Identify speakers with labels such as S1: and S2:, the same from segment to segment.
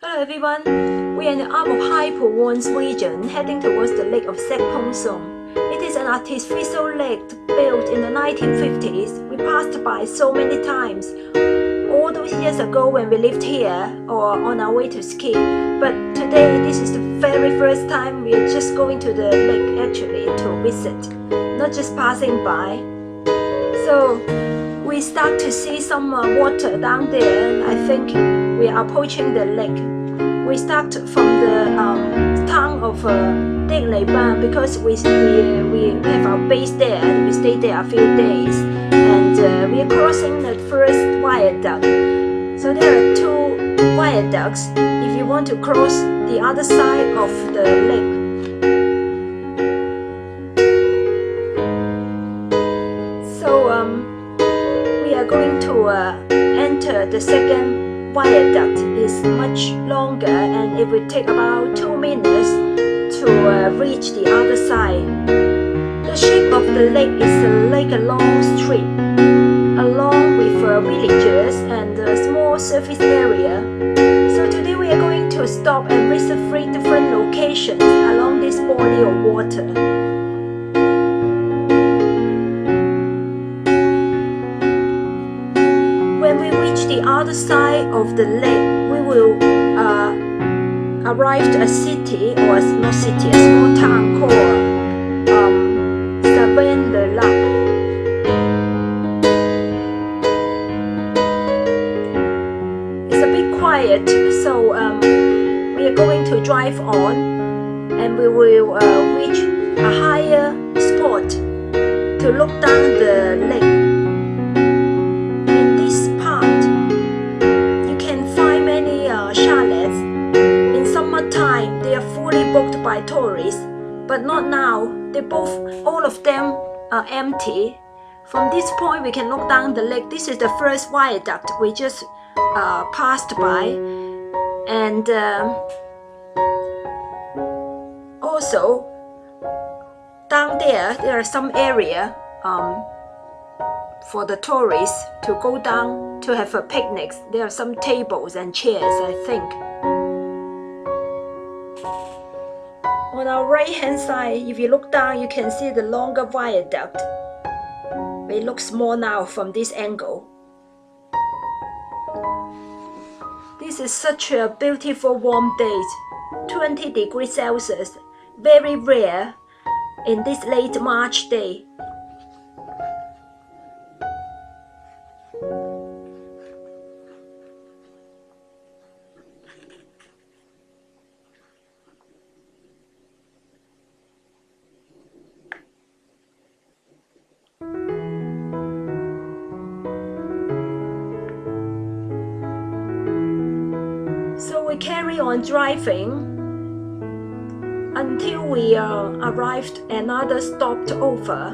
S1: Hello everyone, we are in the Alps of High Provence region heading towards the lake of Serre Ponçon. It is an artificial lake built in the 1950s. We passed by so many times, all those years ago when we lived here or on our way to ski. But today this is the very first time we are just going to the lake actually to visit, not just passing by. So we start to see some water down there. I think we are approaching the lake. We start from the town of Digne-les-Bain because we have our base there and we stay there a few days. And we are crossing the first viaduct. So there are two viaducts if you want to cross the other side of the lake. So we are going to enter the second viaduct. Is much longer and it will take about 2 minutes to reach the other side. The shape of the lake is like a long street, along with villages and a small surface area. So today we are going to stop and visit 3 different locations along this body of water. When we reach the other side of the lake, we will arrive to a city, or not city, a small town called Serre. It's a bit quiet, so we are going to drive on and we will reach a higher spot to look down the lake. Time they are fully booked by tourists, but not now. All of them are empty. From this point we can look down the lake. This is the first viaduct we just passed by, and also down there are some area for the tourists to go down to have a picnic. There are some tables and chairs, I think. On our right hand side, if you look down, you can see the longer viaduct. It looks small now from this angle. This is such a beautiful warm day, 20 degrees Celsius, very rare in this late March day. So we carry on driving until we arrived another stopover.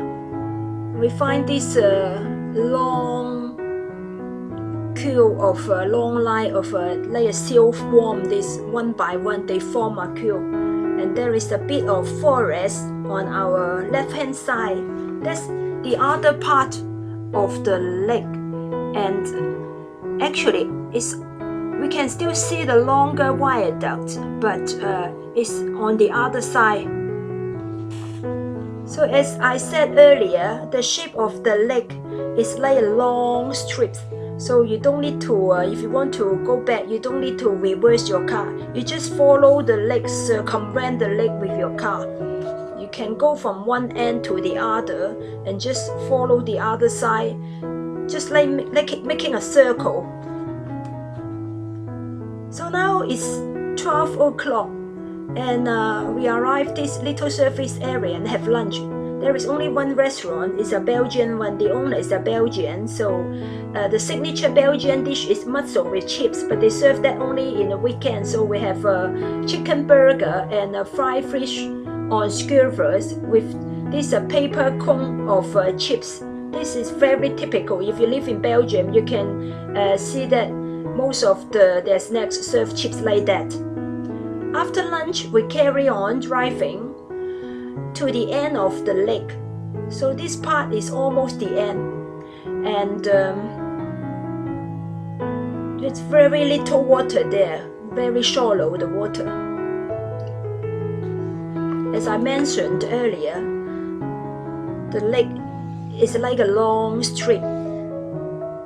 S1: We find this long queue of long line of like a silkworm. This one by one they form a queue, and there is a bit of forest on our left hand side. That's the other part of the lake, and actually we can still see the longer viaduct, but it's on the other side. So as I said earlier, the shape of the lake is like a long strip. So you don't need to, if you want to go back, you don't need to reverse your car. You just follow the lake, circumvent the lake with your car. You can go from one end to the other and just follow the other side, just like making a circle. So now it's 12 o'clock and we arrived this little surface area and have lunch. There is only one restaurant. It's a Belgian one. The owner is a Belgian, so the signature Belgian dish is mussel with chips, but they serve that only in the weekend. So we have a chicken burger and a fried fish on skewers with this paper cone of chips. This is very typical. If you live in Belgium, you can see that most of their snacks serve chips like that. After lunch, we carry on driving to the end of the lake. So this part is almost the end, and it's very little water there. very shallow, the water. As I mentioned earlier, the lake is like a long street.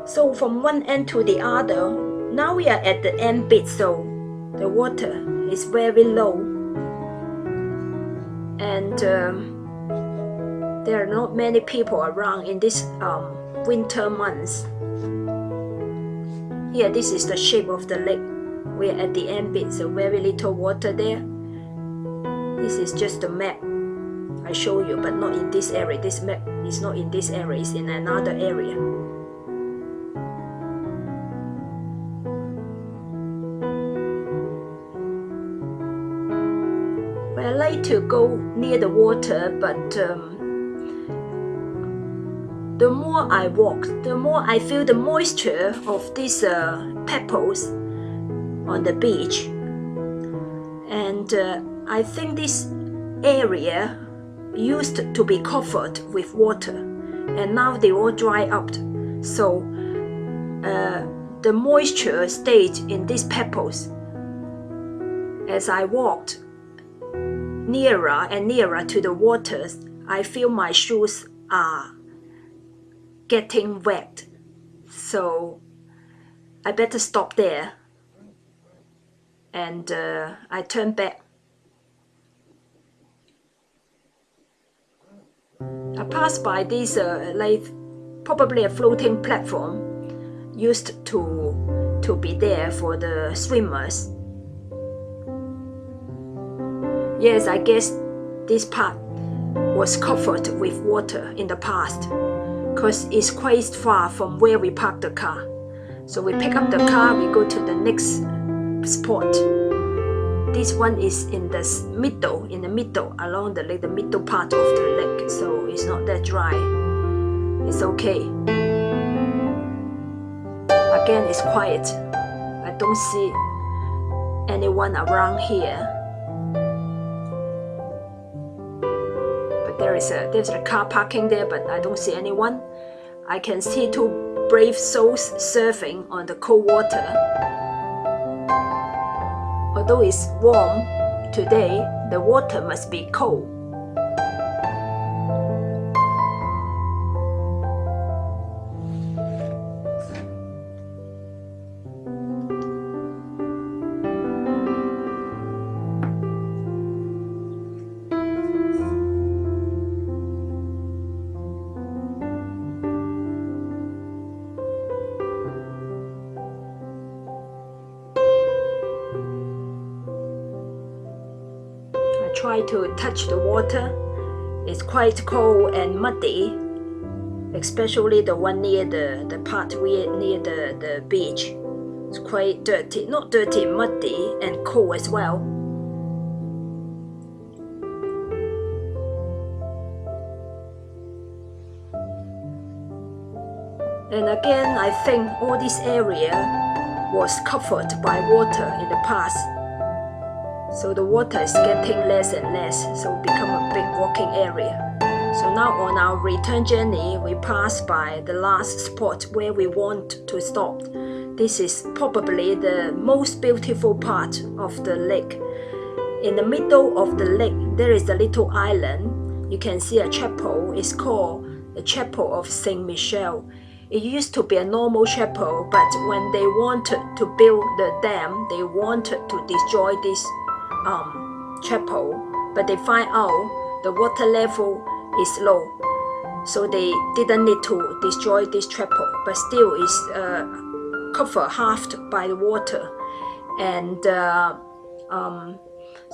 S1: So from one end to the other, now we are at the end bit, so the water is very low. And there are not many people around in this winter months. Here, this is the shape of the lake. We are at the end bit, so very little water there. This is just the map I show you, but not in this area. This map is not in this area, it's in another area. Well, I like to go near the water, but the more I walk, the more I feel the moisture of these pebbles on the beach. And I think this area used to be covered with water, and now they all dry up. So the moisture stayed in these pebbles. As I walked nearer and nearer to the waters, I feel my shoes are getting wet. So I better stop there. And I turn back. I passed by this like probably a floating platform used to be there for the swimmers. Yes, I guess this part was covered with water in the past, because it's quite far from where we parked the car. So we pick up the car, we go to the next spot. This one is in the middle, along the lake, the middle part of the lake, so it's not that dry. It's okay. Again, it's quiet. I don't see anyone around here. But there's a car parking there, but I don't see anyone. I can see two brave souls surfing on the cold water. Although it's warm today, the water must be cold. Try to touch the water. It's quite cold and muddy, especially the one near the part near the beach. It's quite dirty, not dirty, muddy and cold as well. And again, I think all this area was covered by water in the past. So the water is getting less and less, so it become a big walking area. So now on our return journey, we pass by the last spot where we want to stop. This is probably the most beautiful part of the lake. In the middle of the lake, there is a little island. You can see a chapel. It's called the Chapel of Saint Michel. It used to be a normal chapel, but when they wanted to build the dam, they wanted to destroy this chapel, but they find out the water level is low, so they didn't need to destroy this chapel, but still is covered half by the water. And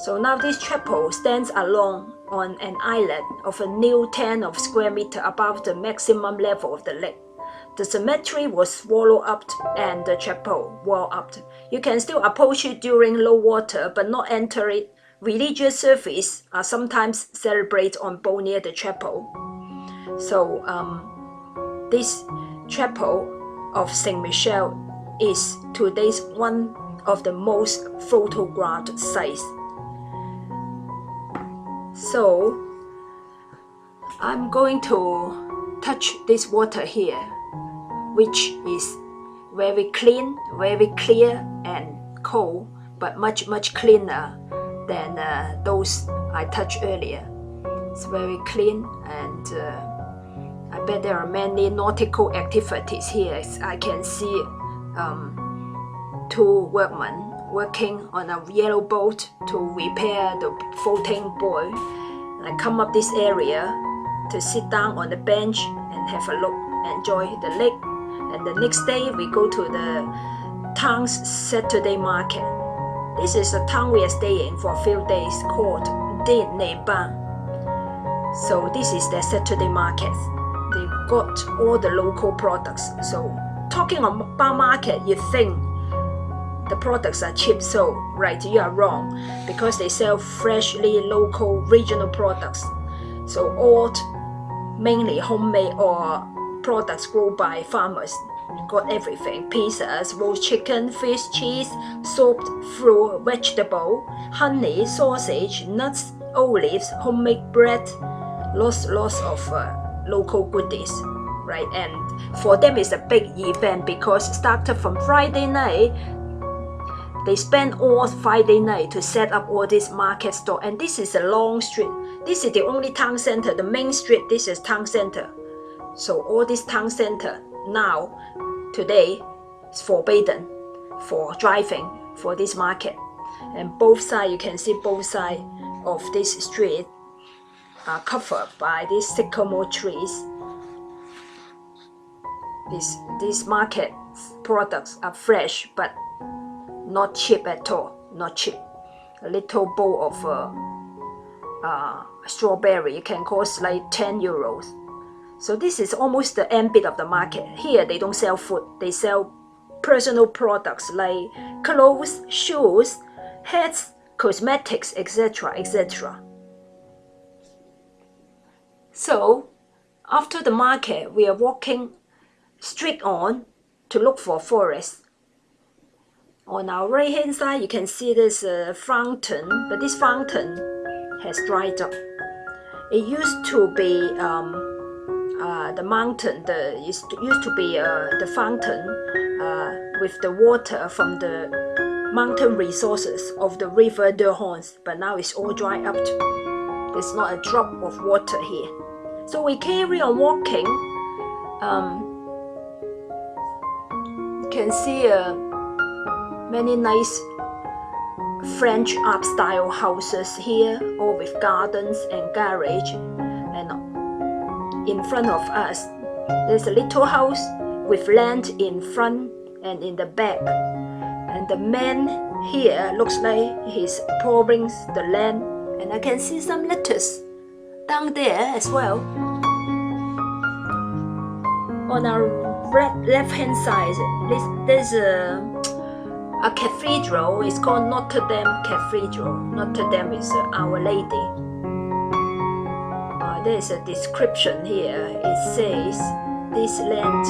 S1: so now this chapel stands alone on an island of a new 10 square meters above the maximum level of the lake. The cemetery was swallowed up and the chapel walled up. You can still approach it during low water, but not enter it. Religious services are sometimes celebrated on boat near the chapel. So this chapel of Saint Michel is today one of the most photographed sites. So I'm going to touch this water here, which is very clean, very clear and cold, but much cleaner than those I touched earlier. It's very clean, and I bet there are many nautical activities here. I can see 2 workmen working on a yellow boat to repair the floating buoy. I come up this area to sit down on the bench and have a look, enjoy the lake. And the next day we go to the town's Saturday market. This is a town we are staying for a few days called Digne-les-Bain. So this is their Saturday market. They got all the local products. So talking about market, you think the products are cheap. So right, you are wrong, because they sell freshly local regional products. So all mainly homemade or products grown by farmers. You got everything: pizzas, roast chicken, fish, cheese, soaked fruit, vegetable, honey, sausage, nuts, olives, homemade bread, lots of local goodies, right? And for them it's a big event, because it started from Friday night. They spend all Friday night to set up all this market store. And this is a long street. This is the only town center, the main street. This is town center. So all this town center now, today, is forbidden for driving for this market. And both sides, you can see both sides of this street are covered by these sycamore trees. These market products are fresh, but not cheap at all, not cheap. A little bowl of strawberry can cost like 10 euros. So this is almost the end bit of the market. Here they don't sell food, they sell personal products like clothes, shoes, hats, cosmetics, etc., etc. So after the market, we are walking straight on to look for forest. On our right hand side, you can see this fountain, but this fountain has dried up. It used to be the mountain, used to be the fountain with the water from the mountain resources of the river Durance, but now it's all dried up. There's not a drop of water here. So we carry on walking. You can see many nice French Alps style houses here, all with gardens and garage. And in front of us, there's a little house with land in front and in the back. And the man here looks like he's pouring the land. And I can see some lettuce down there as well. On our left hand side, there's a cathedral. It's called Notre Dame Cathedral. Notre Dame is Our Lady. There's a description here. It says this land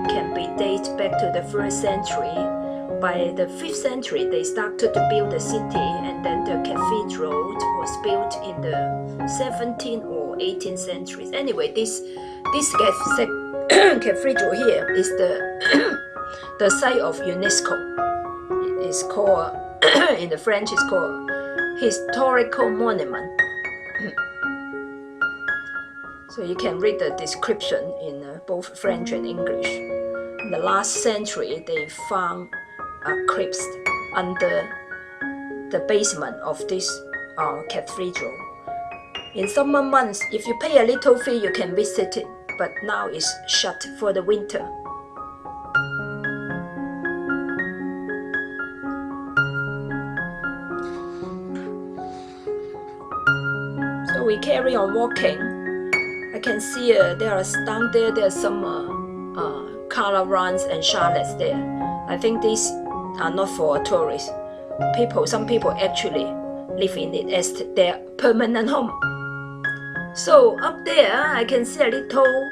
S1: can be dated back to the 1st century. By the 5th century, they started to build the city, and then the cathedral was built in the 17th or 18th centuries. Anyway, this cathedral here is the site of UNESCO. It's called, in the French, it's called historical monument. So you can read the description in both French and English. In the last century, they found crypts under the basement of this cathedral. In summer months, if you pay a little fee, you can visit it, but now it's shut for the winter. So we carry on walking. I can see there are down there. There are some caravans and chalets there. I think these are not for tourists. Some people actually live in it as their permanent home. So up there, I can see a little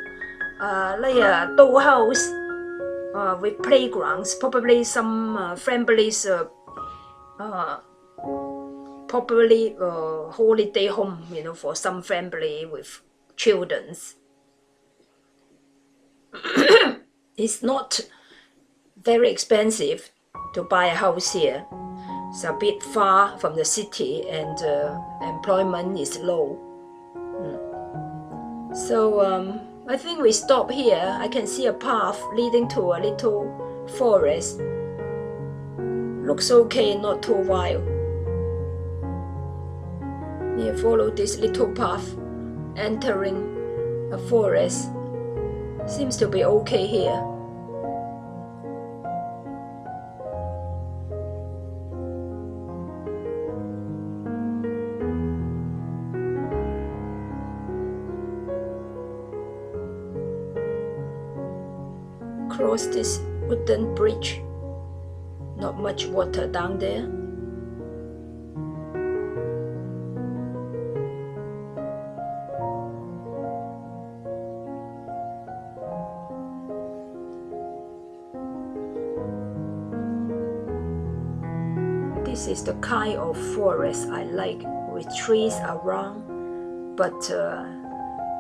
S1: like a doll house with playgrounds. Probably some families, probably holiday home, for some family with children. It's not very expensive to buy a house here. It's a bit far from the city and employment is low. So I think we stop here. I can see a path leading to a little forest. Looks okay, not too wild. Yeah, follow this little path, entering a forest. Seems to be okay here. Cross this wooden bridge. Not much water down there. This is the kind of forest I like, with trees around, but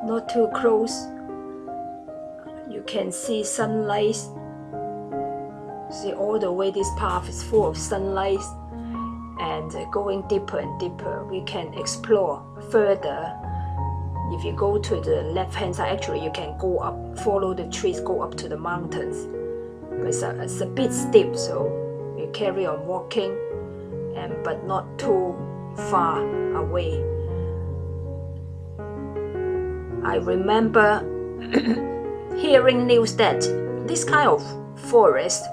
S1: not too close. You can see sunlight. See, all the way this path is full of sunlight, and going deeper and deeper, we can explore further. If you go to the left hand side, actually you can go up, follow the trees, go up to the mountains. It's a bit steep, so you carry on walking, but not too far away. I remember hearing news that this kind of forest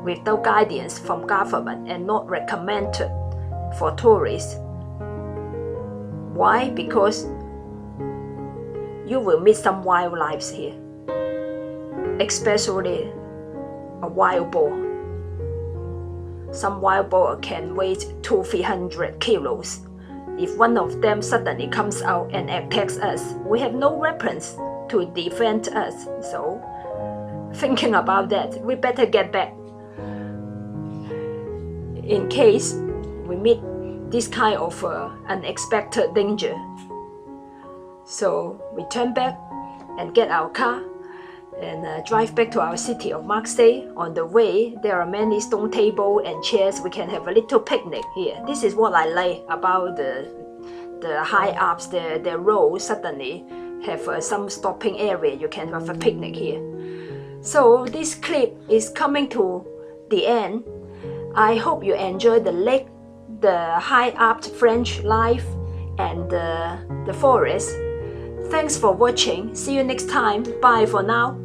S1: without guidance from government and not recommended for tourists. Why? Because you will meet some wildlife here, especially a wild boar. Some wild boar can weigh 200-300 kilos. If one of them suddenly comes out and attacks us, we have no weapons to defend us. So, thinking about that, we better get back in case we meet this kind of unexpected danger. So we turn back and get our car and drive back to our city of Marseille. On the way, there are many stone tables and chairs. We can have a little picnic here. This is what I like about the high Alps. The roads suddenly have some stopping area. You can have a picnic here. So this clip is coming to the end. I hope you enjoy the lake, the high Alps French life, and the forest. Thanks for watching. See you next time. Bye for now.